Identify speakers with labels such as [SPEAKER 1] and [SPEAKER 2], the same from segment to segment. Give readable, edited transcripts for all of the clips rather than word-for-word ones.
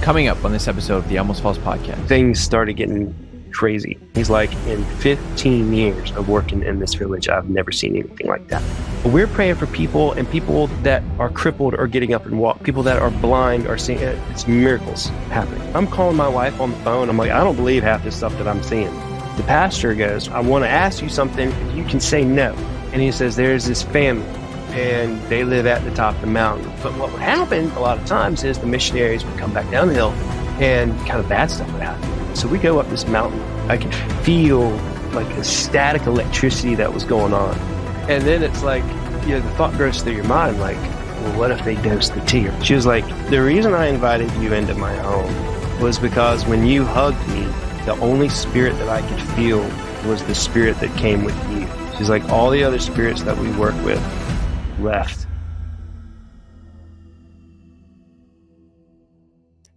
[SPEAKER 1] Coming up on this episode of the Almost False podcast.
[SPEAKER 2] Things started getting crazy. He's like, in 15 years of working in this village, I've never seen anything like that. We're praying for people, and people that are crippled are getting up and walk. People that are blind are seeing it. It's miracles happening. I'm calling my wife on the phone. I'm like, I don't believe half this stuff that I'm seeing. The pastor goes, I want to ask you something. You can say no. And he says, there's this family, and they live at the top of the mountain. But what would happen a lot of times is the missionaries would come back down the hill and kind of bad stuff would happen. So we go up this mountain. I could feel like a static electricity that was going on. And then it's like, the thought goes through your mind, like, well, what if they dosed the tea? She was like, the reason I invited you into my home was because when you hugged me, the only spirit that I could feel was the spirit that came with you. She's like, all the other spirits that we work with left.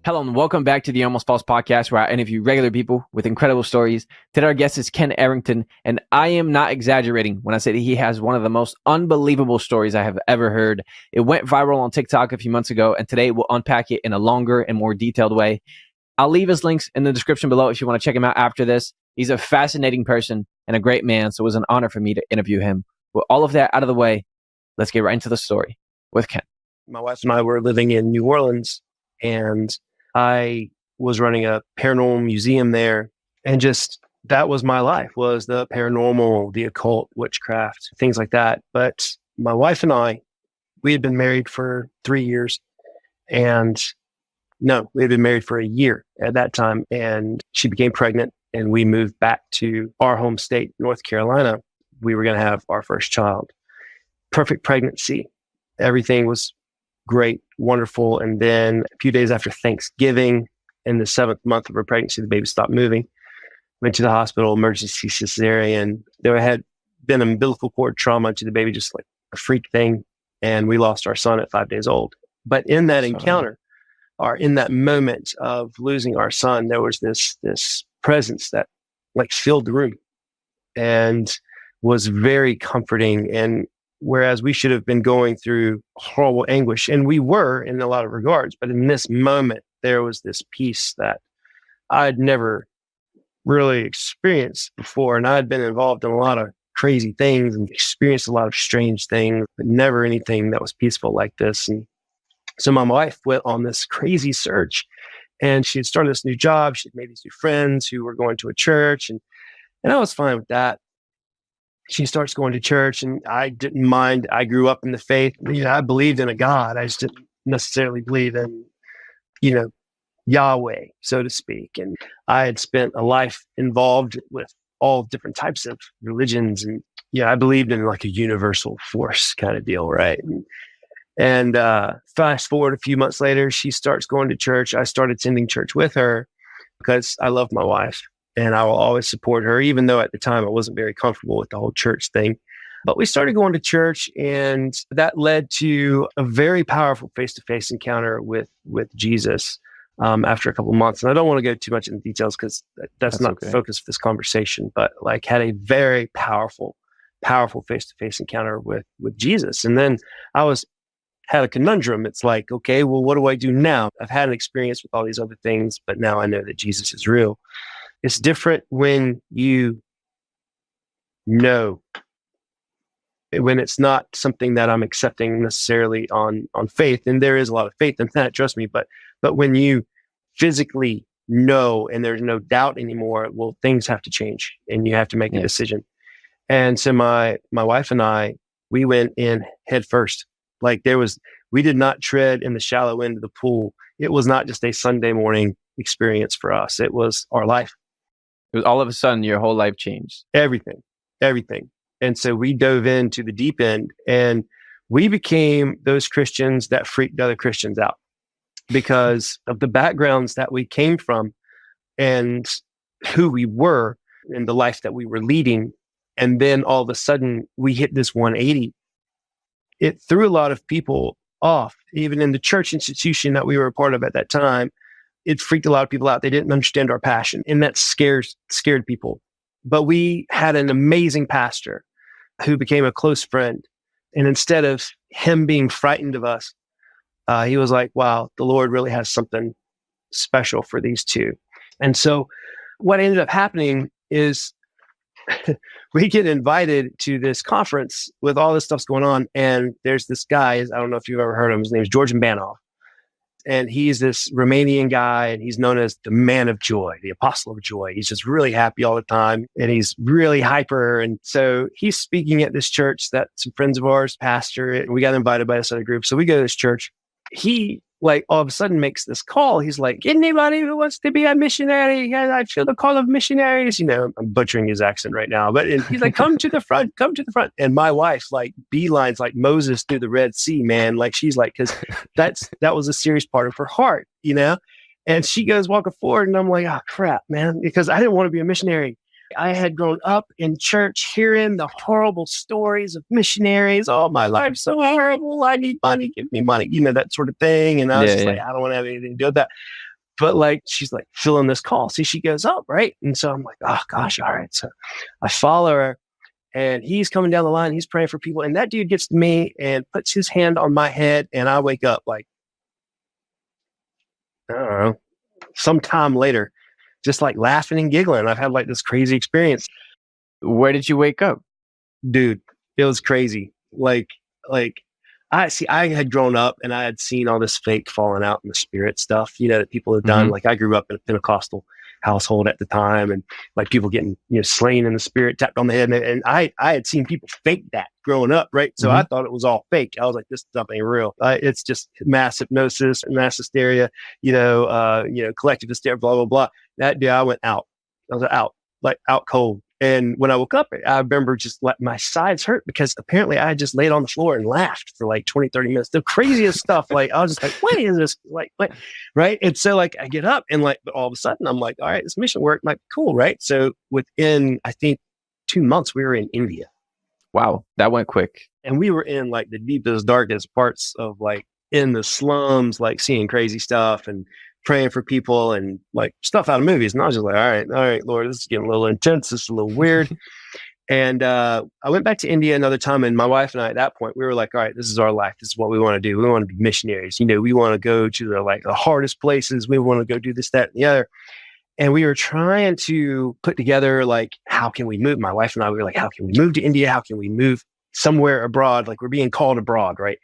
[SPEAKER 1] Hello and welcome back to the Almost False podcast, where I interview regular people with incredible stories. Today our guest is Ken Arrington, and I am not exaggerating when I say that he has one of the most unbelievable stories I have ever heard. It went viral on TikTok a few months ago, and today we'll unpack it in a longer and more detailed way. I'll leave his links in the description below if you want to check him out after this. He's a fascinating person and a great man, so it was an honor for me to interview him. With all of that out of the way, let's get right into the story with Ken.
[SPEAKER 2] My wife and I were living in New Orleans, and I was running a paranormal museum there, and just that was my life, was the paranormal, the occult, witchcraft, things like that. But my wife and I, we had been married for 3 years, and no, we had been married for a year at that time, and she became pregnant, and we moved back to our home state, North Carolina. We were going to have our first child. Perfect pregnancy. Everything was great, wonderful. And then a few days after Thanksgiving, in the 7th month of her pregnancy, the baby stopped moving. Went to the hospital, emergency cesarean. There had been umbilical cord trauma to the baby, just like a freak thing. And we lost our son at 5 days old. But in that encounter, or in that moment of losing our son, there was this presence that like filled the room and was very comforting. And whereas we should have been going through horrible anguish, and we were in a lot of regards, but in this moment, there was this peace that I'd never really experienced before. And I'd been involved in a lot of crazy things and experienced a lot of strange things, but never anything that was peaceful like this. And so my wife went on this crazy search, and she had started this new job. She'd made these new friends who were going to a church, and I was fine with that. She starts going to church, and I didn't mind. I grew up in the faith. I believed in a God. I just didn't necessarily believe in, Yahweh, so to speak. And I had spent a life involved with all different types of religions. And, I believed in like a universal force kind of deal, right? And fast forward a few months later, she starts going to church. I started attending church with her because I love my wife. And I will always support her, even though at the time I wasn't very comfortable with the whole church thing. But we started going to church, and that led to a very powerful face-to-face encounter with Jesus after a couple of months. And I don't want to go too much into details because that's not okay. The focus of this conversation, but like had a very powerful face-to-face encounter with Jesus. And then I had a conundrum. It's like, okay, well, what do I do now? I've had an experience with all these other things, but now I know that Jesus is real. It's different when you know, when it's not something that I'm accepting necessarily on faith. And there is a lot of faith in that, trust me. But when you physically know and there's no doubt anymore, well, things have to change and you have to make a decision. And so my wife and I, we went in head first. Like we did not tread in the shallow end of the pool. It was not just a Sunday morning experience for us. It was our life.
[SPEAKER 1] It was all of a sudden your whole life changed.
[SPEAKER 2] Everything. And so we dove into the deep end, and we became those Christians that freaked other Christians out because of the backgrounds that we came from and who we were and the life that we were leading. And then all of a sudden we hit this 180. It threw a lot of people off, even in the church institution that we were a part of at that time. It freaked a lot of people out. They didn't understand our passion, and that scared people. But we had an amazing pastor who became a close friend. And instead of him being frightened of us, he was like, wow, the Lord really has something special for these two. And so what ended up happening is we get invited to this conference with all this stuff's going on. And there's this guy, I don't know if you've ever heard of him. His name is Georgian Banov. And he's this Romanian guy, and he's known as the man of joy, the apostle of joy. He's just really happy all the time, and he's really hyper. And so he's speaking at this church that some friends of ours pastor it, and we got invited by this other group. So we go to this church. He all of a sudden makes this call. He's like, anybody who wants to be a missionary? I feel the call of missionaries. I'm butchering his accent right now, but he's like, come to the front, come to the front. And my wife beelines like Moses through the Red Sea, man. She's like, cause that was a serious part of her heart, and she goes walking forward, and I'm like, oh crap, man. Because I didn't want to be a missionary. I had grown up in church hearing the horrible stories of missionaries. Oh, my life's so horrible. I need money. Give me money. That sort of thing. And I was I don't want to have anything to do with that. But she's filling this call. See, she goes up, right? And so I'm like, oh gosh, all right. So I follow her, and he's coming down the line. He's praying for people. And that dude gets to me and puts his hand on my head. And I wake up I don't know, sometime later, just laughing and giggling. I've had this crazy experience.
[SPEAKER 1] Where did you wake up?
[SPEAKER 2] Dude, it was crazy. I had grown up and I had seen all this fake falling out in the spirit stuff, that people have done.
[SPEAKER 1] Mm-hmm.
[SPEAKER 2] I grew up in a Pentecostal household at the time, and people getting, slain in the spirit, tapped on the head. And I had seen people fake that growing up. Right. So I thought it was all fake. I was like, this stuff ain't real. It's just mass hypnosis, mass hysteria, collective hysteria, blah, blah, blah. That day I went out. I was out cold. And when I woke up, I remember just my sides hurt because apparently I had just laid on the floor and laughed for 20, 30 minutes. The craziest stuff. I was just what is this? What? Right. And so I get up and but all of a sudden I'm like, all right, this mission work might be cool. Right. So within, I think 2 months, we were in India.
[SPEAKER 1] Wow. That went quick.
[SPEAKER 2] And we were in the deepest, darkest parts of in the slums, seeing crazy stuff and praying for people and stuff out of movies. And I was just all right, Lord, this is getting a little intense. This is a little weird. And I went back to India another time. And my wife and I, at that point, we were all right, this is our life. This is what we want to do. We want to be missionaries. We want to go to the hardest places. We want to go do this, that, and the other. And we were trying to put together, how can we move? My wife and I, we were how can we move to India? How can we move somewhere abroad? We're being called abroad, right?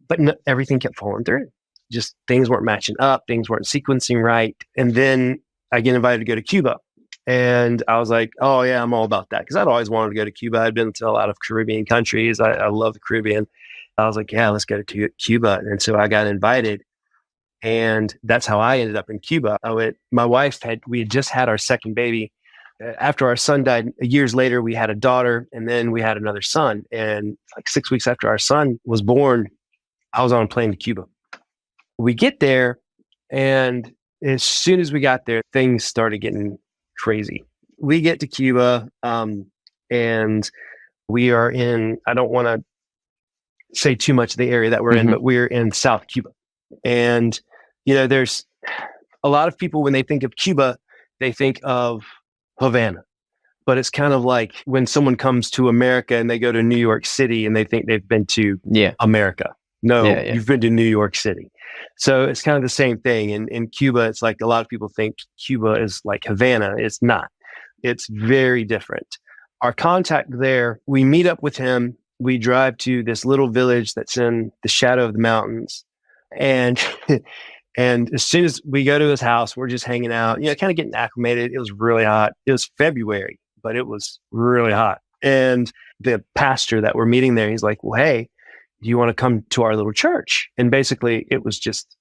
[SPEAKER 2] But everything kept falling through. Just things weren't matching up, things weren't sequencing right. And then I get invited to go to Cuba. And I was like, oh yeah, I'm all about that. Because I'd always wanted to go to Cuba. I'd been to a lot of Caribbean countries. I love the Caribbean. I was like, yeah, let's go to Cuba. And so I got invited. And that's how I ended up in Cuba. We had just had our second baby. After our son died, years later, we had a daughter, and then we had another son. And 6 weeks after our son was born, I was on a plane to Cuba. We get there, and as soon as we got there, things started getting crazy. We get to Cuba, and we are in, I don't want to say too much of the area that we're in, but we're in South Cuba. And, there's a lot of people, when they think of Cuba, they think of Havana. But it's kind of like when someone comes to America and they go to New York City and they think they've been to America. No, you've been to New York City. So it's kind of the same thing. In Cuba, it's a lot of people think Cuba is like Havana. It's not. It's very different. Our contact there, we meet up with him. We drive to this little village that's in the shadow of the mountains. And and as soon as we go to his house, we're just hanging out, kind of getting acclimated. It was really hot. It was February, but it was really hot. And the pastor that we're meeting there, he's like, well, hey, do you want to come to our little church? And basically it was just,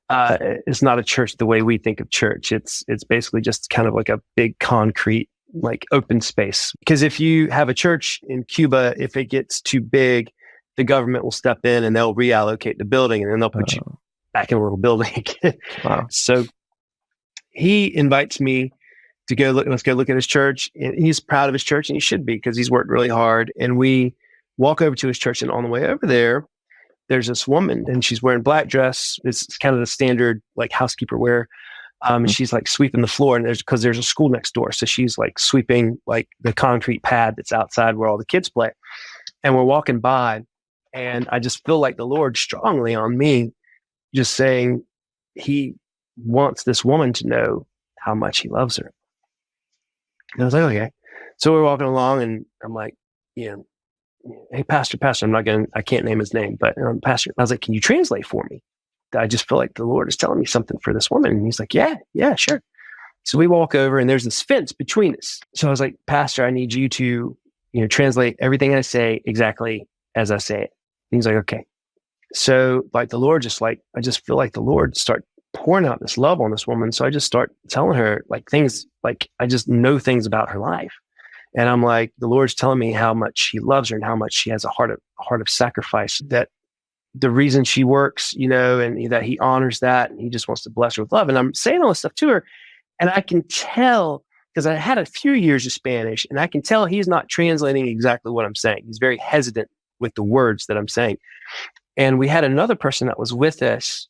[SPEAKER 2] it's not a church the way we think of church. It's basically just kind of like a big concrete, open space. Because if you have a church in Cuba, if it gets too big, the government will step in and they'll reallocate the building, and then they'll put you back in a little building again.
[SPEAKER 1] Wow.
[SPEAKER 2] So he invites me to go look. Let's go look at his church. And he's proud of his church, and he should be, because he's worked really hard. And we walk over to his church, and on the way over there, there's this woman, and she's wearing black dress. It's kind of the standard housekeeper wear. And she's sweeping the floor, and there's a school next door. So she's sweeping the concrete pad that's outside where all the kids play. And we're walking by, and I just feel the Lord strongly on me, just saying, he wants this woman to know how much he loves her. And I was like, okay. So we're walking along, and I'm like, hey, Pastor, I can't name his name, but Pastor, I was like, can you translate for me? I just feel like the Lord is telling me something for this woman. And he's like, yeah, sure. So we walk over, and there's this fence between us. So I was like, Pastor, I need you to, translate everything I say exactly as I say it. And he's like, okay. So like the Lord I just feel like the Lord start pouring out this love on this woman. So I just start telling her like things, like I just know things about her life. And I'm like, the Lord's telling me how much he loves her and how much she has a heart of sacrifice, that the reason she works, and that he honors that, and he just wants to bless her with love. And I'm saying all this stuff to her, and I can tell, because I had a few years of Spanish, and I can tell he's not translating exactly what I'm saying. He's very hesitant with the words that I'm saying. And we had another person that was with us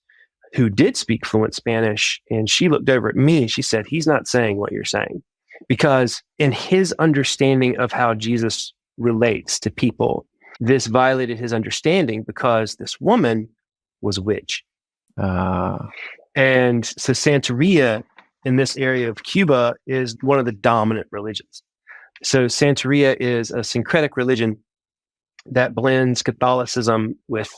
[SPEAKER 2] who did speak fluent Spanish, and she looked over at me and she said, he's not saying what you're saying. Because in his understanding of how Jesus relates to people, this violated his understanding, because this woman was a witch. And so Santeria in this area of Cuba is one of the dominant religions. So Santeria is a syncretic religion that blends Catholicism with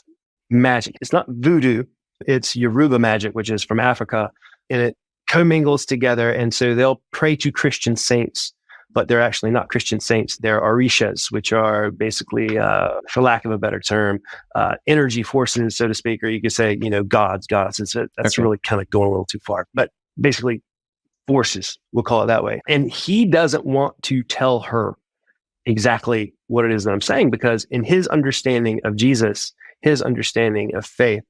[SPEAKER 2] magic. It's not voodoo, it's Yoruba magic, which is from Africa, and it commingles together. And so they'll pray to Christian saints, but they're actually not Christian saints. They're orishas, which are basically, for lack of a better term, energy forces, so to speak, or you could say, gods, goddesses. That's really kind of going a little too far, but basically forces, we'll call it that way. And he doesn't want to tell her exactly what it is that I'm saying, because in his understanding of Jesus, his understanding of faith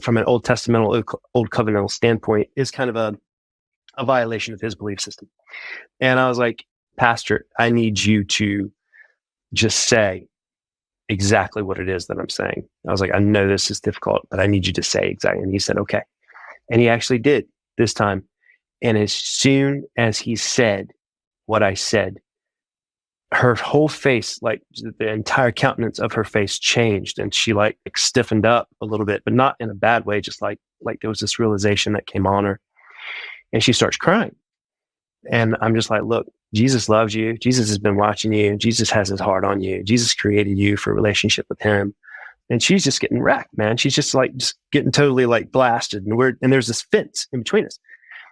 [SPEAKER 2] from an Old Testament, Old Covenantal standpoint is kind of a violation of his belief system. And I was like, Pastor, I need you to just say exactly what it is that I'm saying. I was like, I know this is difficult, but I need you to say exactly. And he said, okay. And he actually did this time. And as soon as he said what I said, her whole face, like the entire countenance of her face changed, and she like stiffened up a little bit, but not in a bad way. Just like there was this realization that came on her, and she starts crying. And I'm just like, look, Jesus loves you. Jesus has been watching you. Jesus has his heart on you. Jesus created you for a relationship with him. And she's just getting wrecked, man. She's just getting totally like blasted. And there's this fence in between us.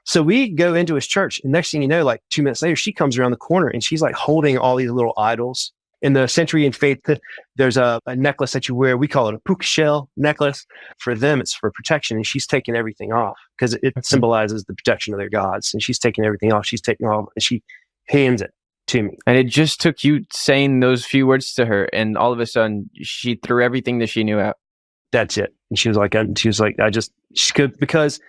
[SPEAKER 2] So we go into his church, and next thing you know, like 2 minutes later, she comes around the corner and she's like holding all these little idols. In the Centurion faith, there's a necklace that you wear. We call it a puka shell necklace. For them, it's for protection. And she's taking everything off because it symbolizes the protection of their gods. And she's taking everything off. She's taking off, and she hands it to me.
[SPEAKER 1] And it just took you saying those few words to her, and all of a sudden she threw everything that she knew out.
[SPEAKER 2] That's it. And she was like, because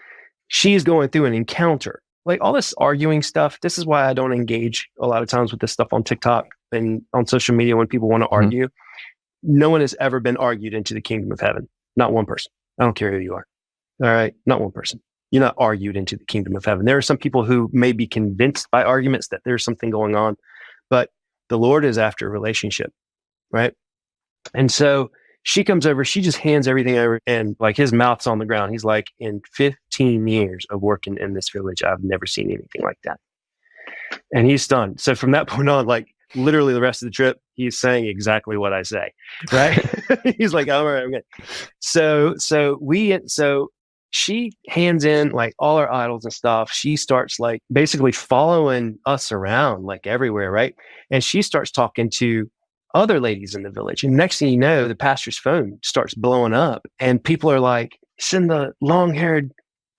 [SPEAKER 2] she's going through an encounter. Like all this arguing stuff, this is why I don't engage a lot of times with this stuff on TikTok and on social media when people want to argue. No one has ever been argued into the kingdom of heaven. Not one person. I don't care who you are. All right? Not one person. You're not argued into the kingdom of heaven. There are some people who may be convinced by arguments that there's something going on, but the Lord is after a relationship, right? And so she comes over, she just hands everything over, and like his mouth's on the ground. He's like, in 15 years of working in this village, I've never seen anything like that. And he's stunned. So from that point on, like literally the rest of the trip, he's saying exactly what I say, right? He's like, all right, I'm good. So she hands in like all her idols and stuff. She starts like basically following us around like everywhere, right? And she starts talking to other ladies in the village. And next thing you know, the pastor's phone starts blowing up, and people are like, send the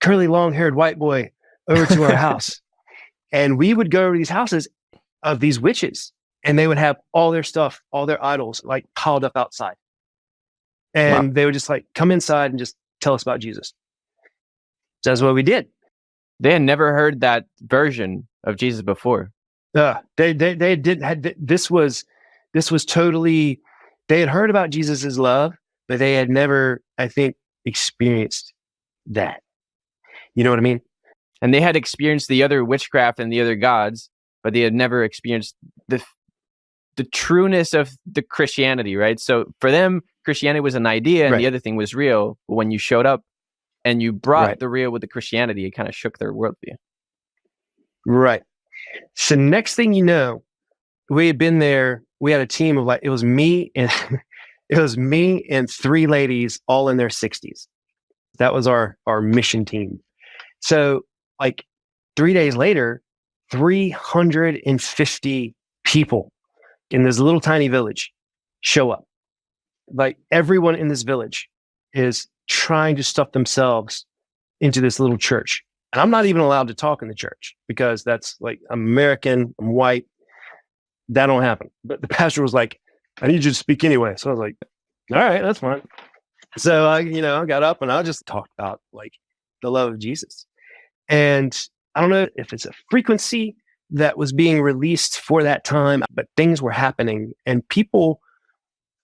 [SPEAKER 2] curly long-haired white boy over to our house. And we would go to these houses of these witches, and they would have all their stuff, all their idols like piled up outside. And They would just like come inside and just tell us about Jesus. So that's what we did.
[SPEAKER 1] They had never heard that version of Jesus before. This was totally, they had heard about Jesus's love, but they had never, I think, experienced that. You know what I mean? And they had experienced the other witchcraft and the other gods, but they had never experienced the trueness of the Christianity, right? So for them, Christianity was an idea and the other thing was real. But when you showed up and you brought
[SPEAKER 2] Right.
[SPEAKER 1] the real with the Christianity. It kind of shook their worldview.
[SPEAKER 2] Right. So next thing you know, we had been there. We had a team of like, it was me and it was me and 3 ladies all in their 60s. That was our mission team. So like 3 days later, 350 people in this little tiny village show up. Like everyone in this village is trying to stuff themselves into this little church. And I'm not even allowed to talk in the church because that's like, I'm American, I'm white. That don't happen. But the pastor was like, I need you to speak anyway. So I was like, all right, that's fine. So I got up and I just talked about like the love of Jesus. And I don't know if it's a frequency that was being released for that time, but things were happening and people,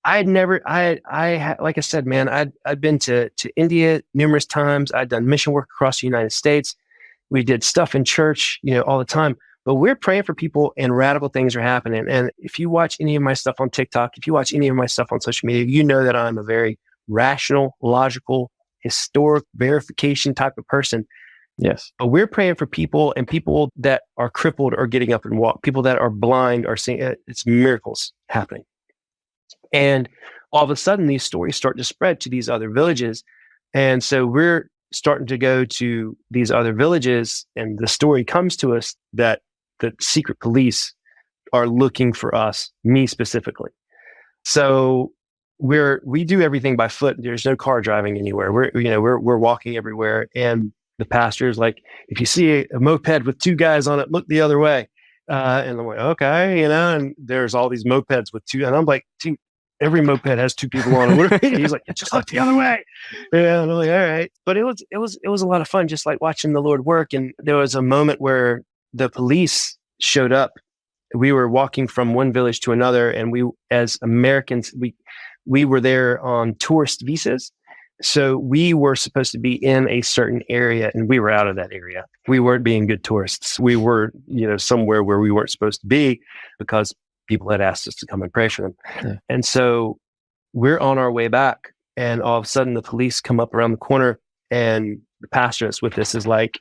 [SPEAKER 2] like I said, man, I'd been to India numerous times. I'd done mission work across the United States. We did stuff in church, all the time, but we're praying for people and radical things are happening. And if you watch any of my stuff on TikTok, if you watch any of my stuff on social media, you know that I'm a very rational, logical, historic verification type of person.
[SPEAKER 1] Yes.
[SPEAKER 2] But we're praying for people and people that are crippled are getting up and walk. People that are blind are seeing it's miracles happening. And all of a sudden, these stories start to spread to these other villages. And so we're starting to go to these other villages. And the story comes to us that the secret police are looking for us, me specifically. So we do everything by foot. There's no car driving anywhere. We're walking everywhere. And the pastor is like, if you see a moped with 2 guys on it, look the other way. And I'm like, okay, and there's all these mopeds with 2. And I'm like, dude, every moped has 2 people on it. He's like, just look the other way. Yeah, and I'm like, all right. But it was a lot of fun, just like watching the Lord work. And there was a moment where the police showed up. We were walking from one village to another, and we, as Americans, we were there on tourist visas. So we were supposed to be in a certain area, and we were out of that area. We weren't being good tourists. We were, somewhere where we weren't supposed to be because people had asked us to come and pray for them. Yeah. And so we're on our way back, and all of a sudden the police come up around the corner, and the pastor that's with us is like,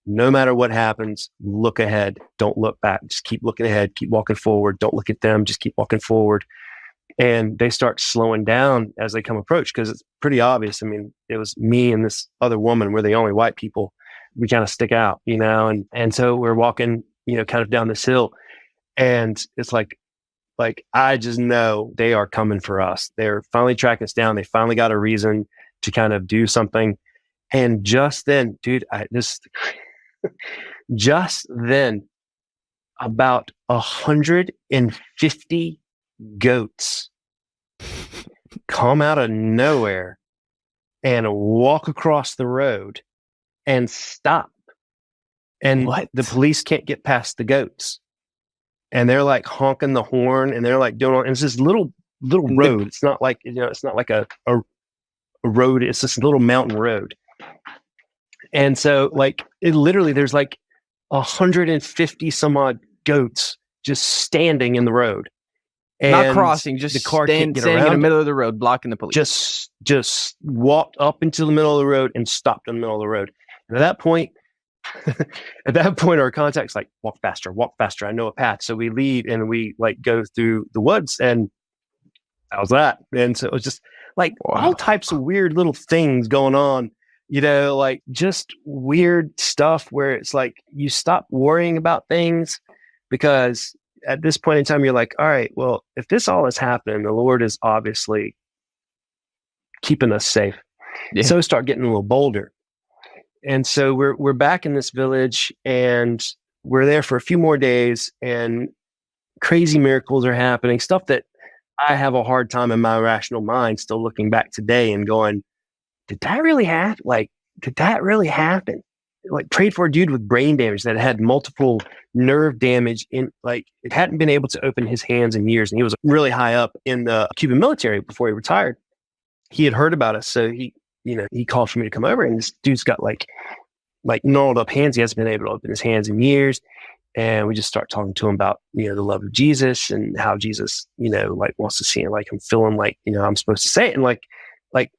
[SPEAKER 2] no matter what happens, look ahead. Don't look back. Just keep looking ahead. Keep walking forward. Don't look at them. Just keep walking forward. And they start slowing down as they come approach because it's pretty obvious. I mean, it was me and this other woman. We're the only white people. We kind of stick out, and so we're walking, kind of down this hill. And it's like I just know they are coming for us. They're finally tracking us down. They finally got a reason to kind of do something. And just then, dude, just then, about 150 goats come out of nowhere and walk across the road and stop. And the police can't get past the goats. And they're like honking the horn and they're like doing, and it's this little road. It's not like, it's not like a road. It's this little mountain road. And so like it literally, there's like 150 some odd goats just standing in the road. And
[SPEAKER 1] not crossing, just
[SPEAKER 2] the car
[SPEAKER 1] standing in the middle of the road, blocking the police.
[SPEAKER 2] Just walked up into the middle of the road and stopped in the middle of the road. And at that point, our contact's like, walk faster. I know a path. So we leave and we like go through the woods, and that was that. And so it was just like all types of weird little things going on, like just weird stuff where it's like you stop worrying about things because at this point in time, you're like, all right, well, if this all is happening, the Lord is obviously keeping us safe. Yeah. So start getting a little bolder. And so we're back in this village and we're there for a few more days and crazy miracles are happening, stuff that I have a hard time in my rational mind still looking back today and going, did that really happen? Like, did that really happen? Like prayed for a dude with brain damage that had multiple nerve damage in like it hadn't been able to open his hands in years. And he was really high up in the Cuban military before he retired. He had heard about us. So he called for me to come over, and this dude's got like gnarled up hands. He hasn't been able to open his hands in years. And we just start talking to him about, the love of Jesus and how Jesus, like wants to see it. Like I'm feeling like, I'm supposed to say it. And like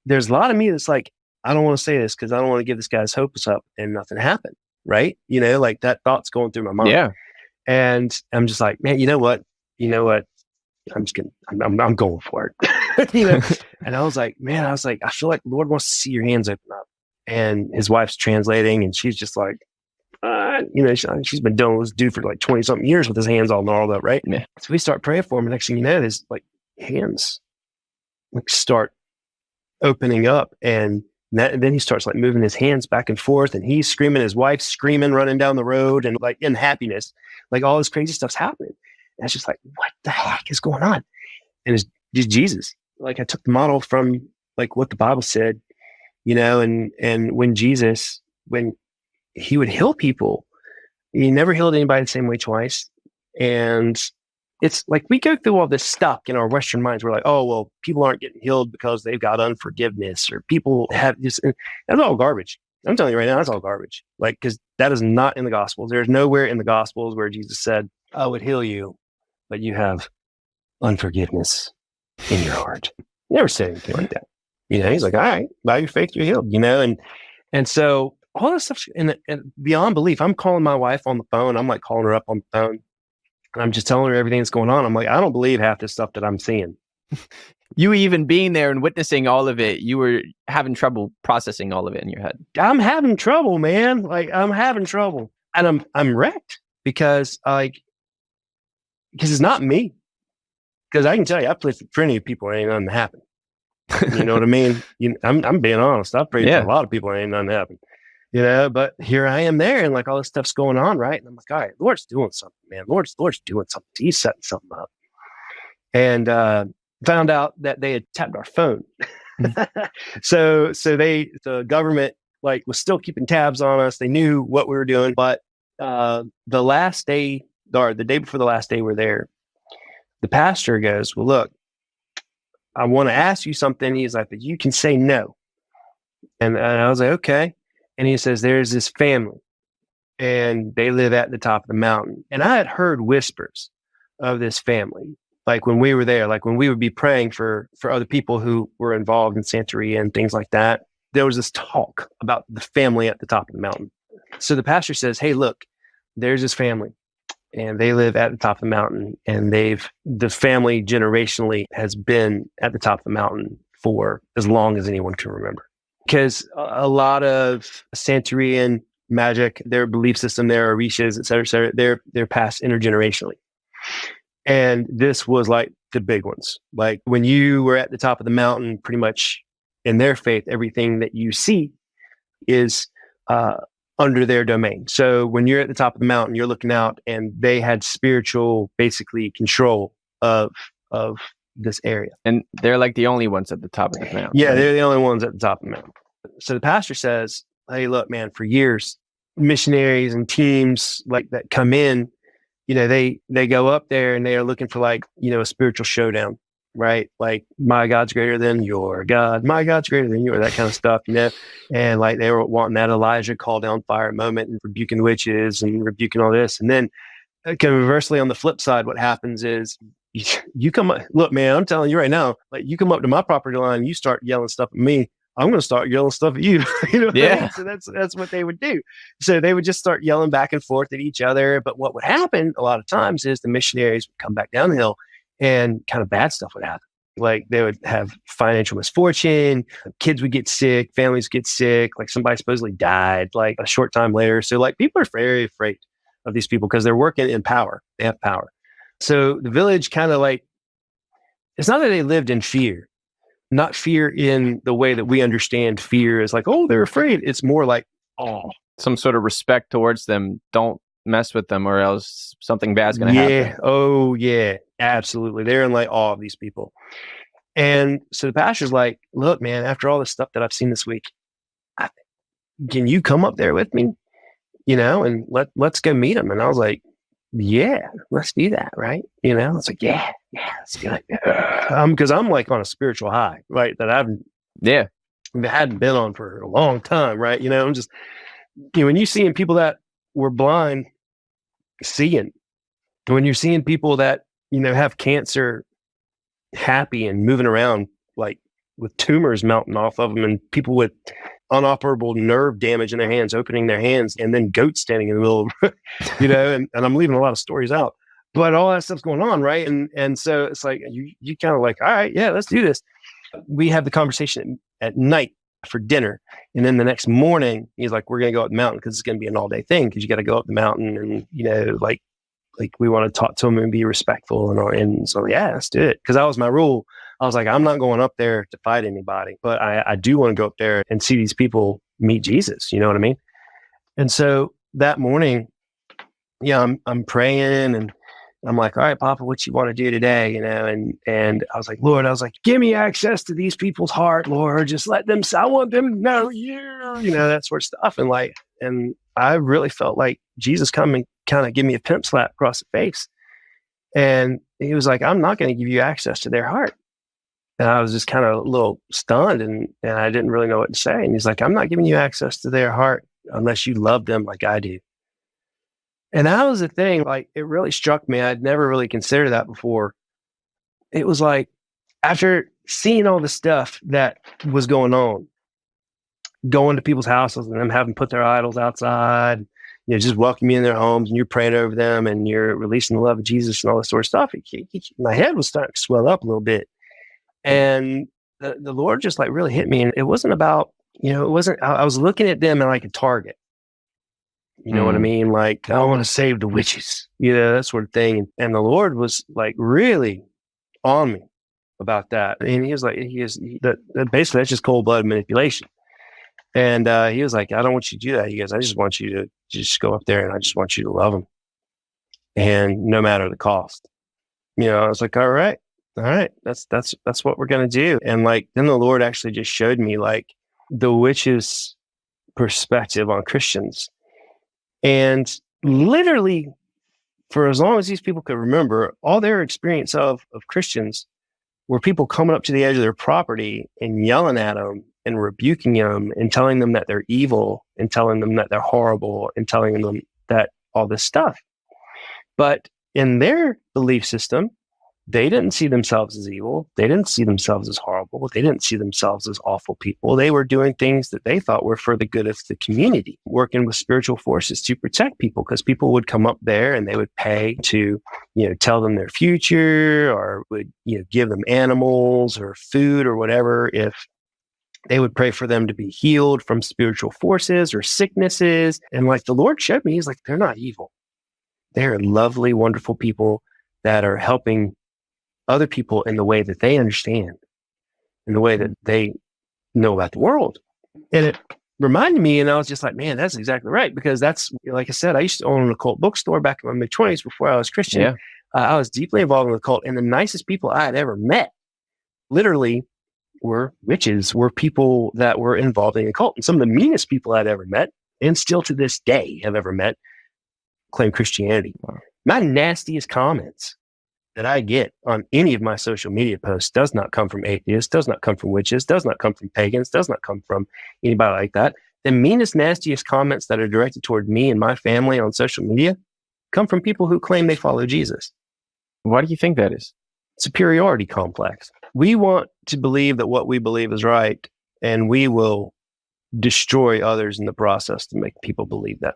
[SPEAKER 2] there's a lot of me that's like, I don't want to say this because I don't want to give this guy's hopes up and nothing happened. Right. Like that thought's going through my mind.
[SPEAKER 1] Yeah.
[SPEAKER 2] And I'm just like, man, you know what? I'm just gonna, I'm going for it. And I was like, I feel like the Lord wants to see your hands open up. And his wife's translating, and she's just like, she's been dealing with this dude for like 20 something years with his hands all gnarled up, right?
[SPEAKER 1] Yeah.
[SPEAKER 2] So we start praying for him, and next thing you know, his like hands like start opening up, and then he starts like moving his hands back and forth, and he's screaming, his wife's screaming, running down the road, and like in happiness, like all this crazy stuff's happening. And it's just like, what the heck is going on? And it's just Jesus. Like I took the model from like what the Bible said, and when Jesus, when he would heal people, he never healed anybody the same way twice. And it's like we go through all this stuff in our Western minds. We're like, oh, well, people aren't getting healed because they've got unforgiveness, or people have this. That's all garbage. I'm telling you right now, that's all garbage. Like, because that is not in the Gospels. There's nowhere in the Gospels where Jesus said, I would heal you, but you have unforgiveness in your heart. He never said anything like that. He's like, all right, by your faith, you're healed, and so all this stuff and beyond belief. I'm calling my wife on the phone. I'm like calling her up on the phone. And I'm just telling her everything that's going on. I'm like, I don't believe half this stuff that I'm seeing.
[SPEAKER 1] You even being there and witnessing all of it, you were having trouble processing all of it in your head.
[SPEAKER 2] I'm having trouble, man. Like I'm having trouble, and I'm wrecked because it's not me. Because I can tell you, I played for plenty of people, and ain't nothing happen. You know what I mean? I'm being honest. I've prayed for a lot of people, and ain't nothing happen. But here I am there, and like all this stuff's going on, right? And I'm like, all right, Lord's doing something, man. Lord's doing something. He's setting something up. And found out that they had tapped our phone. So the government like was still keeping tabs on us. They knew what we were doing, but the last day, or the day before the last day we're there, the pastor goes, well, look, I want to ask you something. He's like, but you can say no. And I was like, okay. And he says, there's this family and they live at the top of the mountain. And I had heard whispers of this family. Like when we were there, like when we would be praying for other people who were involved in Santeria and things like that, there was this talk about the family at the top of the mountain. So the pastor says, hey, look, there's this family and they live at the top of the mountain, and the family generationally has been at the top of the mountain for as long as anyone can remember. Because a lot of Santerian magic, their belief system, their orishas, et cetera, they're passed intergenerationally. And this was like the big ones. Like when you were at the top of the mountain, pretty much in their faith, everything that you see is under their domain. So when you're at the top of the mountain, you're looking out, and they had spiritual, basically, control of this area.
[SPEAKER 1] And they're like the only ones at the top of the mountain.
[SPEAKER 2] Yeah, they're the only ones at the top of the mountain. So the pastor says, hey, look, man, for years, missionaries and teams like that come in, they go up there and they are looking for like, a spiritual showdown, right? Like my God's greater than your God, my God's greater than yours, that kind of stuff, and like they were wanting that Elijah call down fire moment and rebuking witches and rebuking all this. And then conversely, on the flip side, what happens is you come up, look, man, I'm telling you right now, like you come up to my property line, you start yelling stuff at me, I'm going to start yelling stuff at you.
[SPEAKER 1] Yeah.
[SPEAKER 2] I mean? So that's what they would do. So they would just start yelling back and forth at each other. But what would happen a lot of times is the missionaries would come back down the hill, and kind of bad stuff would happen. Like they would have financial misfortune, kids would get sick, families get sick, like somebody supposedly died like a short time later. So like people are very afraid of these people because they're working in power. They have power. So the village kind of like, it's not that they lived in fear, not fear in the way that we understand fear is like, oh, they're afraid. It's more like, oh,
[SPEAKER 1] some sort of respect towards them. Don't mess with them or else something bad's going to happen.
[SPEAKER 2] Oh, yeah, absolutely. They're in like awe of these people. And so the pastor's like, look, man, after all this stuff that I've seen this week, can you come up there with me? And let's go meet them. And I was like, yeah, let's do that. Right. It's like, yeah, let's do it. Because I'm like on a spiritual high, right? That hadn't been on for a long time. Right. I'm just, when you're seeing people that were blind, seeing, when you're seeing people that, have cancer, happy and moving around, like with tumors mounting off of them, and people with unoperable nerve damage in their hands, opening their hands, and then goats standing in the middle of, and I'm leaving a lot of stories out, but all that stuff's going on. Right. And so it's like, you kind of like, all right, yeah, let's do this. We have the conversation at night for dinner. And then the next morning he's like, we're going to go up the mountain, because it's going to be an all day thing. Cause you got to go up the mountain and, like we want to talk to him and be respectful and so, yeah, let's do it. Cause that was my rule. I was like, I'm not going up there to fight anybody, but I do want to go up there and see these people meet Jesus. You know what I mean? And so that morning, I'm praying and I'm like, all right, Papa, what you want to do today? And I was like, Lord, give me access to these people's heart, Lord, just let them, I want them to know you, that sort of stuff. And I really felt like Jesus come and kind of give me a pimp slap across the face. And he was like, I'm not going to give you access to their heart. And I was just kind of a little stunned and I didn't really know what to say. And he's like, I'm not giving you access to their heart unless you love them like I do. And that was the thing, like, it really struck me. I'd never really considered that before. It was like, after seeing all the stuff that was going on, going to people's houses and them having put their idols outside, just welcoming you in their homes, and you're praying over them and you're releasing the love of Jesus and all this sort of stuff. My head was starting to swell up a little bit. And the Lord just like really hit me. And it wasn't about, I was looking at them like a target. You know what I mean? Like, I want to save the witches, that sort of thing. And the Lord was like really on me about that. And he was like, basically that's just cold blooded manipulation. And he was like, I don't want you to do that. He goes, I just want you to just go up there and I just want you to love them. And no matter the cost, I was like, all right, that's what we're going to do. And like, then the Lord actually just showed me like the witches' perspective on Christians. And literally, for as long as these people could remember, all their experience of Christians were people coming up to the edge of their property and yelling at them and rebuking them and telling them that they're evil and telling them that they're horrible and telling them that all this stuff. But in their belief system, they didn't see themselves as evil. They didn't see themselves as horrible. They didn't see themselves as awful people. They were doing things that they thought were for the good of the community, working with spiritual forces to protect people, because people would come up there and they would pay to, tell them their future, or would, give them animals or food or whatever if they would pray for them to be healed from spiritual forces or sicknesses. And like the Lord showed me, he's like, they're not evil. They're lovely, wonderful people that are helping other people in the way that they understand, in the way that they know about the world. And it reminded me, and I was just like, man, that's exactly right. Because that's, like I said, I used to own an occult bookstore back in my mid-20s before I was Christian.
[SPEAKER 1] Yeah.
[SPEAKER 2] I was deeply involved in the cult, and the nicest people I had ever met literally were witches, were people that were involved in the cult. And some of the meanest people I'd ever met, and still to this day have ever met, claim Christianity. Wow. My nastiest comments that I get on any of my social media posts does not come from atheists, does not come from witches, does not come from pagans, does not come from anybody like that. The meanest, nastiest comments that are directed toward me and my family on social media come from people who claim they follow Jesus.
[SPEAKER 1] Why do you think that is?
[SPEAKER 2] Superiority complex. We want to believe that what we believe is right, and we will destroy others in the process to make people believe that.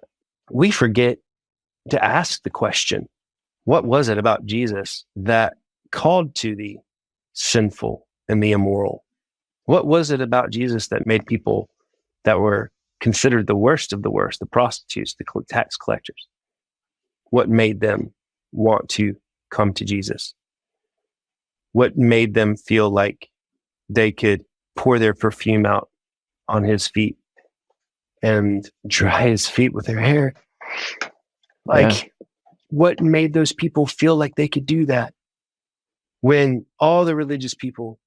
[SPEAKER 2] We forget to ask the question, what was it about Jesus that called to the sinful and the immoral? What was it about Jesus that made people that were considered the worst of the worst, the prostitutes, the tax collectors? What made them want to come to Jesus? What made them feel like they could pour their perfume out on his feet and dry his feet with their hair? What made those people feel like they could do that when all the religious people,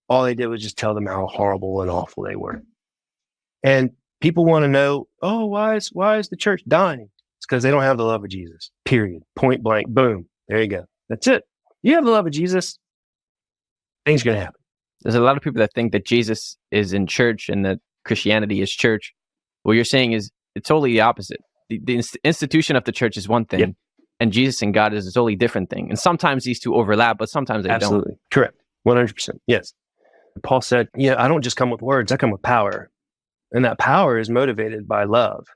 [SPEAKER 2] all they did was just tell them how horrible and awful they were? And people want to know, why is the church dying? It's because they don't have the love of Jesus, period. Point blank, boom. There you go. That's it. You have the love of Jesus, things are going to happen.
[SPEAKER 1] There's a lot of people that think that Jesus is in church and that Christianity is church. What you're saying is it's totally the opposite. The institution of the church is one thing. Yep. And Jesus and God is a totally different thing. And sometimes these two overlap, but sometimes they don't.
[SPEAKER 2] Absolutely. Correct. 100%. Yes. Paul said, I don't just come with words, I come with power. And that power is motivated by love.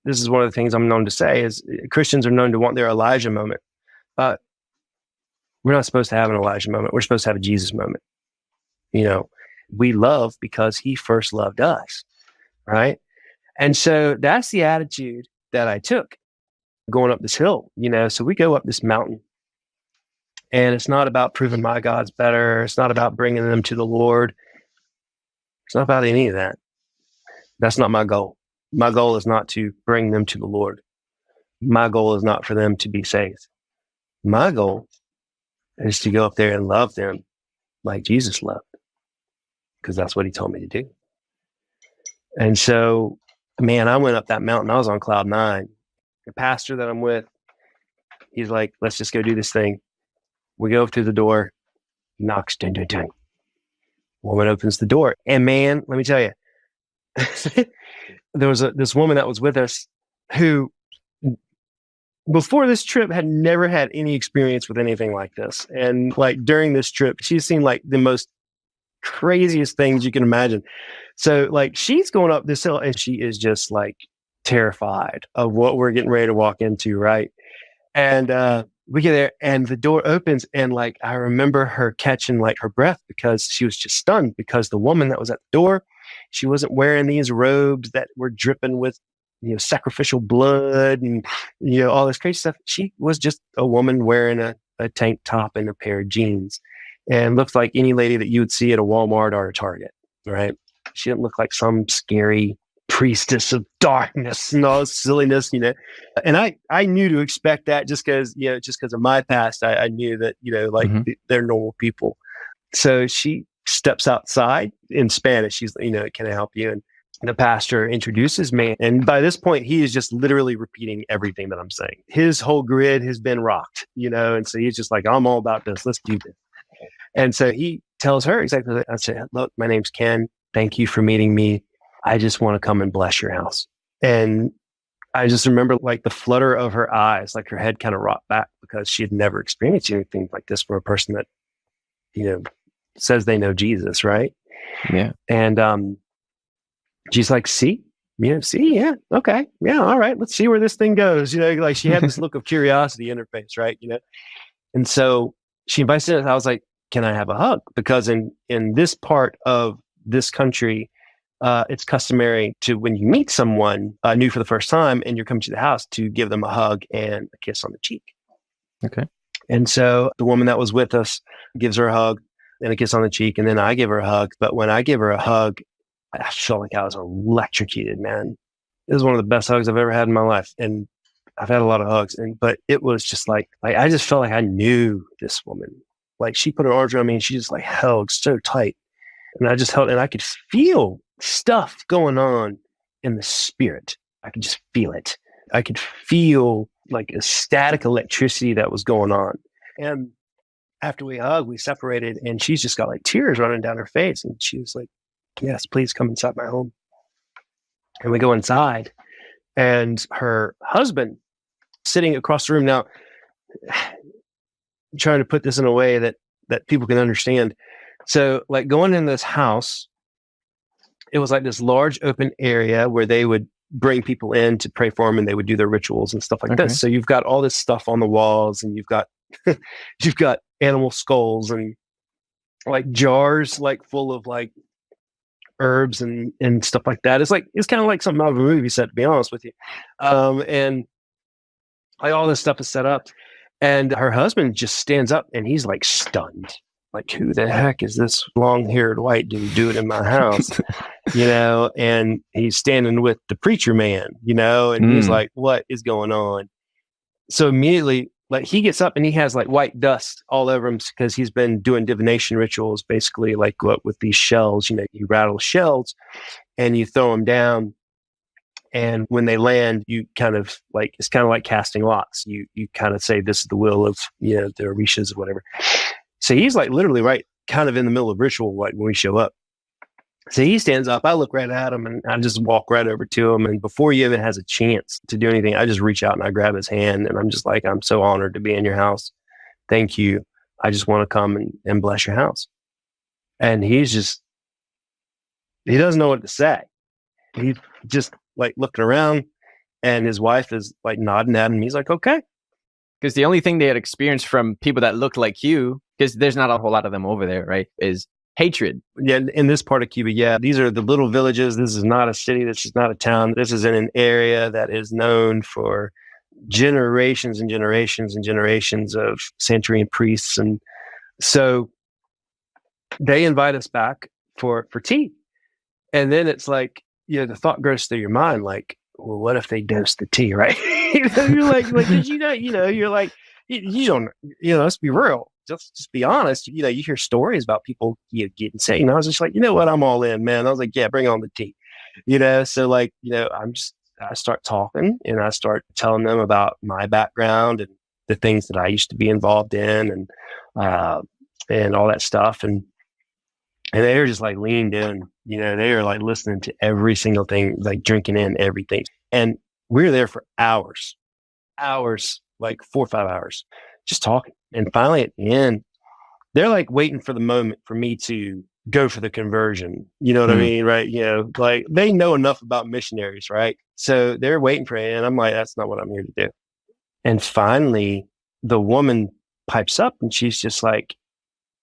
[SPEAKER 2] This is one of the things I'm known to say is Christians are known to want their Elijah moment. We're not supposed to have an Elijah moment. We're supposed to have a Jesus moment. We love because he first loved us, right? And so that's the attitude that I took going up this hill, So we go up this mountain, and it's not about proving my God's better. It's not about bringing them to the Lord. It's not about any of that. That's not my goal. My goal is not to bring them to the Lord. My goal is not for them to be saved. My goal is to go up there and love them like Jesus loved, because that's what he told me to do. And so, man, I went up that mountain. I was on cloud 9. The pastor that I'm with, he's like, let's just go do this thing. We go through the door, knocks, dun, dun, dun. Woman opens the door. And man, let me tell you, there was this woman that was with us who, before this trip, had never had any experience with anything like this. And like during this trip, she's seen like the most craziest things you can imagine. So like she's going up this hill and she is just like terrified of what we're getting ready to walk into, right? And we get there and the door opens, and like I remember her catching like her breath because she was just stunned, because the woman that was at the door, she wasn't wearing these robes that were dripping with sacrificial blood and all this crazy stuff. She was just a woman wearing a tank top and a pair of jeans, and looked like any lady that you would see at a Walmart or a Target, right? She didn't look like some scary priestess of darkness and all this silliness, And I knew to expect that just because of my past. I knew that, they're normal people. So she steps outside in Spanish. She's, can I help you? And the pastor introduces me. And by this point, he is just literally repeating everything that I'm saying. His whole grid has been rocked, and so he's just like, I'm all about this. Let's do this. And so he tells her exactly that. I said, look, my name's Ken. Thank you for meeting me. I just want to come and bless your house. And I just remember like the flutter of her eyes, like her head kind of rocked back, because she had never experienced anything like this from a person that, says they know Jesus, right?
[SPEAKER 1] Yeah.
[SPEAKER 2] And she's like, see, yeah, okay, yeah, all right, let's see where this thing goes. Like she had this look of curiosity in her face, right? And so she invites us. I was like, can I have a hug? Because in this part of this country, it's customary to, when you meet someone new for the first time and you're coming to the house, to give them a hug and a kiss on the cheek.
[SPEAKER 1] Okay.
[SPEAKER 2] And so the woman that was with us gives her a hug and a kiss on the cheek, and then I give her a hug. But when I give her a hug, I felt like I was electrocuted, man. It was one of the best hugs I've ever had in my life. And I've had a lot of hugs, but it was just like I just felt like I knew this woman. Like she put her arms around me and she just like held so tight. And I just held, and I could feel stuff going on in the spirit. I could just feel it. I could feel like a static electricity that was going on. And after we hugged, we separated, and she's just got like tears running down her face. And she was like, yes, please come inside my home. And we go inside, and her husband sitting across the room. Now, I'm trying to put this in a way that people can understand. So like going in this house, it was like this large open area where they would bring people in to pray for them, and they would do their rituals and stuff like this. So you've got all this stuff on the walls, and you've got animal skulls and like jars like full of like herbs and stuff like that. It's kind of like something out of a movie set, to be honest with you. And like all this stuff is set up, and her husband just stands up and he's like stunned. Like, who the heck is this long-haired white dude doing in my house? And he's standing with the preacher man, and he's like, what is going on? So immediately, like, he gets up and he has like white dust all over him because he's been doing divination rituals, basically like with these shells. You rattle shells and you throw them down. And when they land, you kind of like, it's kind of like casting lots. You kind of say, this is the will of, the Orishas or whatever. So he's like literally right kind of in the middle of ritual like when we show up. So he stands up, I look right at him, and I just walk right over to him. And before he even has a chance to do anything, I just reach out and I grab his hand, and I'm just like, I'm so honored to be in your house. Thank you. I just want to come and bless your house. And he's just He doesn't know what to say. He's just like looking around, and his wife is like nodding at him. He's like, okay.
[SPEAKER 1] Because the only thing they had experienced from people that looked like you, because there's not a whole lot of them over there, right, is hatred.
[SPEAKER 2] Yeah, in this part of Cuba, yeah, these are the little villages. This is not a city. This is not a town. This is in an area that is known for generations and generations and generations of Santerian priests. And so they invite us back for tea. And then it's like, the thought goes through your mind, like, well, what if they dose the tea, right? You're like, did you're like, you don't, let's be real. Just be honest. You hear stories about people getting sick. I was just like, you know what? I'm all in, man. I was like, yeah, bring on the tea. So like, I start talking and I start telling them about my background and the things that I used to be involved in and all that stuff. And they were just like leaned in, they were like listening to every single thing, like drinking in everything. And we were there for hours, like 4 or 5 hours, just talking. And finally at the end, they're like waiting for the moment for me to go for the conversion. You know what I mean? Right. Like they know enough about missionaries, right? So they're waiting for it. And I'm like, that's not what I'm here to do. And finally, the woman pipes up and she's just like,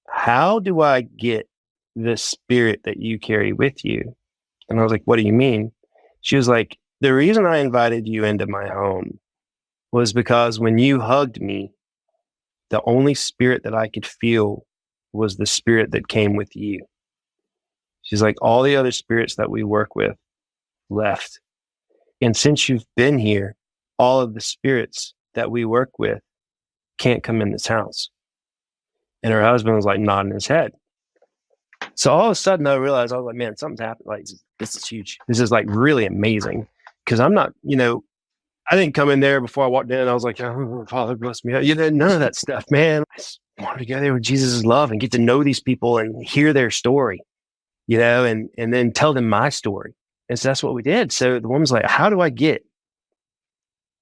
[SPEAKER 2] how do I get the spirit that you carry with you? And I was like, what do you mean? She was like, the reason I invited you into my home was because when you hugged me, the only spirit that I could feel was the spirit that came with you. She's like, all the other spirits that we work with left. And since you've been here, all of the spirits that we work with can't come in this house. And her husband was like nodding his head. So all of a sudden I realized, I was like, man, something's happened. Like, this is huge. This is like really amazing. Because I'm not, I didn't come in there before I walked in. I was like, oh, Father, bless me. None of that stuff, man. I just wanted to go there with Jesus' love and get to know these people and hear their story, and then tell them my story. And so that's what we did. So the woman's like, how do I get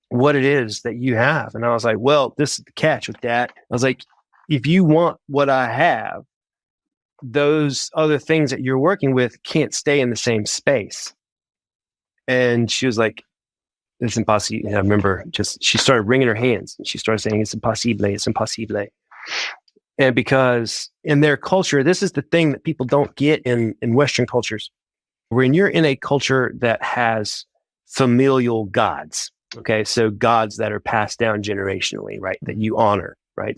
[SPEAKER 2] what it is that you have? And I was like, well, this is the catch with that. I was like, if you want what I have, those other things that you're working with can't stay in the same space. And she was like, it's impossible. I remember she started wringing her hands and she started saying, it's impossible, it's impossible. And because in their culture, this is the thing that people don't get in Western cultures. When you're in a culture that has familial gods, okay, so gods that are passed down generationally, right, that you honor, right?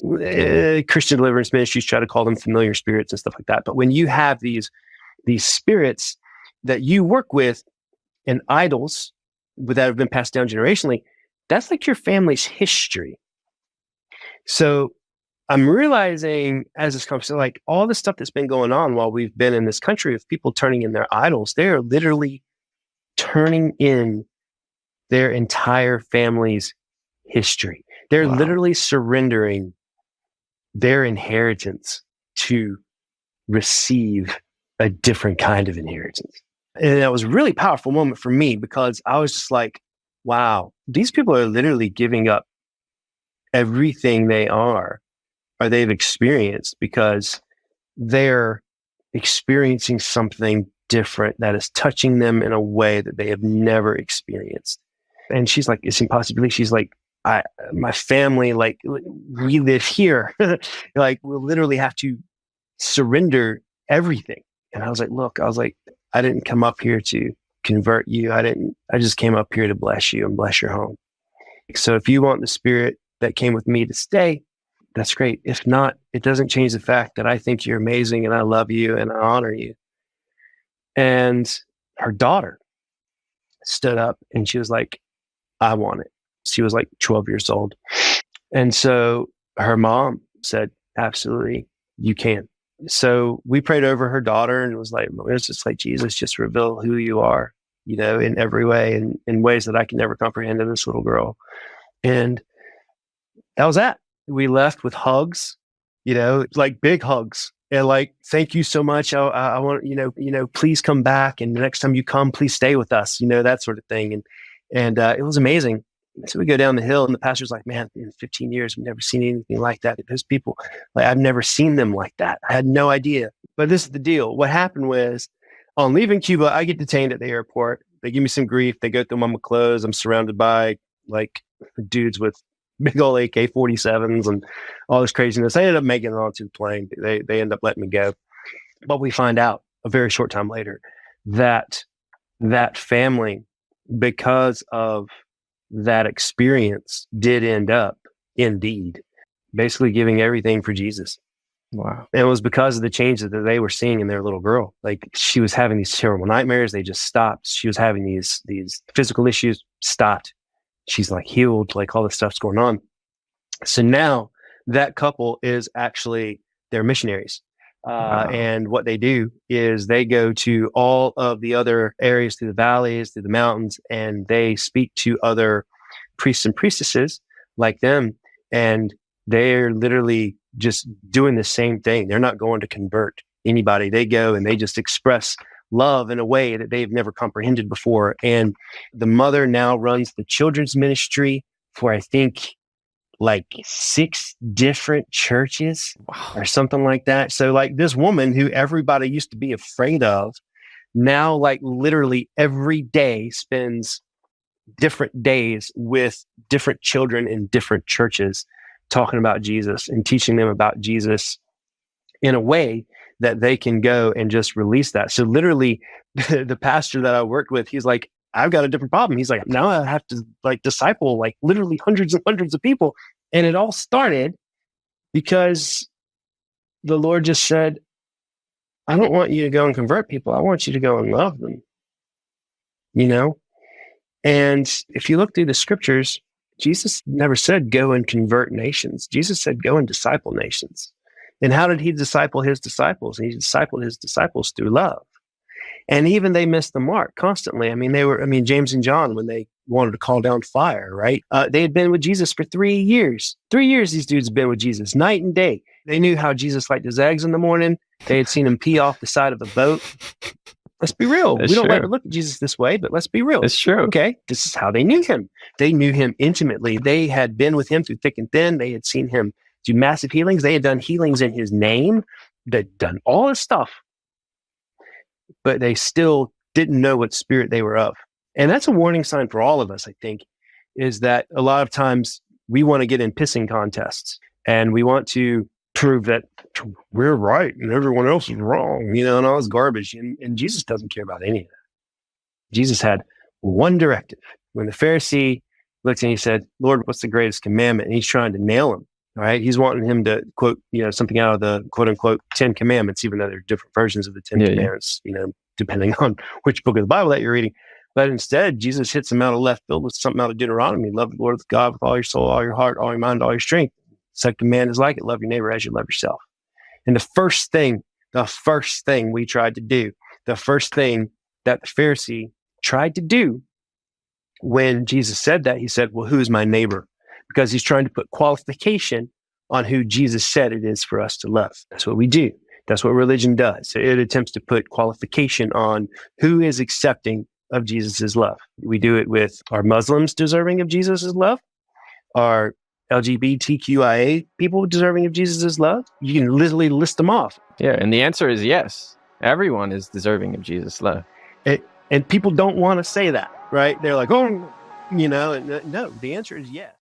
[SPEAKER 2] Christian deliverance ministries try to call them familiar spirits and stuff like that. But when you have these spirits that you work with and idols that have been passed down generationally, that's like your family's history. So I'm realizing as this conversation, like all the stuff that's been going on while we've been in this country of people turning in their idols, they're literally turning in their entire family's history. They're literally surrendering their inheritance to receive a different kind of inheritance. And that was a really powerful moment for me because I was just like, wow, these people are literally giving up everything they are or they've experienced because they're experiencing something different that is touching them in a way that they have never experienced. And she's like, it's impossible. She's like, my family, like we live here, like we'll literally have to surrender everything. And I was like, look, I didn't come up here to convert you. I just came up here to bless you and bless your home. So if you want the spirit that came with me to stay, that's great. If not, it doesn't change the fact that I think you're amazing and I love you and I honor you. And her daughter stood up and she was like, I want it. She was like 12 years old. And so her mom said, absolutely, you can. So we prayed over her daughter and it was like, it's just like, Jesus, just reveal who you are, in every way and in ways that I can never comprehend in this little girl. And that was that. We left with hugs, like big hugs. And like, thank you so much. I want, please come back. And the next time you come, please stay with us, that sort of thing. And it was amazing. So we go down the hill and the pastor's like, man, in 15 years, we've never seen anything like that. Those people, like, I've never seen them like that. I had no idea. But this is the deal. What happened was On leaving Cuba, I get detained at the airport. They give me some grief. They go through my clothes. I'm surrounded by like dudes with big old AK-47s and all this craziness. I ended up making it onto the plane. They end up letting me go. But we find out a very short time later that that family, because of that experience, did end up indeed basically giving everything for Jesus.
[SPEAKER 1] Wow.
[SPEAKER 2] And it was because of the changes that they were seeing in their little girl. Like, she was having these terrible nightmares. They just stopped. She was having these physical issues, stopped. She's like healed, like all this stuff's going on. So now that couple is actually, they're missionaries.
[SPEAKER 1] Wow.
[SPEAKER 2] And what they do is they go to all of the other areas, through the valleys, through the mountains, and they speak to other priests and priestesses like them. And they're literally just doing the same thing. They're not going to convert anybody. They go and they just express love in a way that they've never comprehended before. And the mother now runs the children's ministry for, I think, like 6 different churches or something like that. So like, this woman who everybody used to be afraid of, now like literally every day spends different days with different children in different churches, talking about Jesus and teaching them about Jesus in a way that they can go and just release that. So literally the pastor that I worked with, he's like, I've got a different problem. He's like, now I have to like disciple like literally hundreds and hundreds of people. And it all started because the Lord just said, I don't want you to go and convert people. I want you to go and love them, you know? And if you look through the scriptures, Jesus never said go and convert nations. Jesus said go and disciple nations. And how did he disciple his disciples? He discipled his disciples through love. And even they missed the mark constantly. I mean, James and John, when they wanted to call down fire, right? They had been with Jesus for 3 years. 3 years these dudes have been with Jesus, night and day. They knew how Jesus liked his eggs in the morning. They had seen him pee off the side of the boat. Let's be real.
[SPEAKER 1] That's
[SPEAKER 2] We don't
[SPEAKER 1] true.
[SPEAKER 2] like to look at Jesus this way, but let's be real.
[SPEAKER 1] It's true.
[SPEAKER 2] Okay, this is how they knew him. They knew him intimately. They had been with him through thick and thin. They had seen him do massive healings. They had done healings in his name. They'd done all this stuff, but they still didn't know what spirit they were of. And that's a warning sign for all of us, I think, is that a lot of times we want to get in pissing contests and we want to prove that we're right and everyone else is wrong, you know, and all this garbage. And Jesus doesn't care about any of that. Jesus had one directive. When the Pharisee looked and he said, Lord, what's the greatest commandment? And he's trying to nail him. All right. He's wanting him to quote, you know, something out of the quote unquote 10 commandments, even though there are different versions of the 10 commandments, you know, depending on which book of the Bible that you're reading. But instead, Jesus hits him out of left field with something out of Deuteronomy. Love the Lord God with all your soul, all your heart, all your mind, all your strength. Second command is like it. Love your neighbor as you love yourself. And the first thing we tried to do, the first thing that the Pharisee tried to do when Jesus said that, he said, well, who's my neighbor? Because he's trying to put qualification on who Jesus said it is for us to love. That's what we do. That's what religion does. It attempts to put qualification on who is accepting of Jesus's love. We do it with our Muslims deserving of Jesus's love, our LGBTQIA people deserving of Jesus's love. You can literally list them off.
[SPEAKER 1] Yeah, and the answer is yes. Everyone is deserving of Jesus' love.
[SPEAKER 2] And people don't want to say that, right? They're like, oh, you know, no, the answer is yes.